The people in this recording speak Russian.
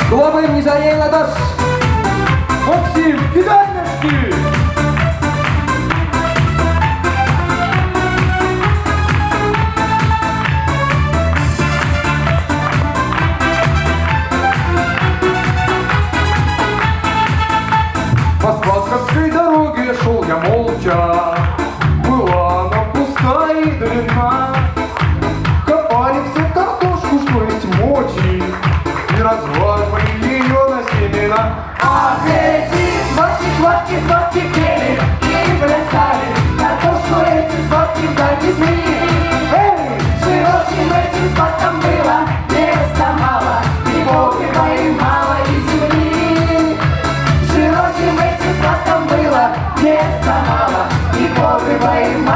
Хлопаем не жалея в ладоши. Максим, кидай ножки! По Спасковской дороге шел я молча, была она пустая и длинна. Копали все картошку, что есть мочи, и разваливали ее на семена. Ах, эти сладкие пели и плясали, картошку эти сладкие вдаль везли. Эй, широким этим сладкам было места мало, и Бога им мало и земли. Широким этим сладкам было места мало, и Бога им мало.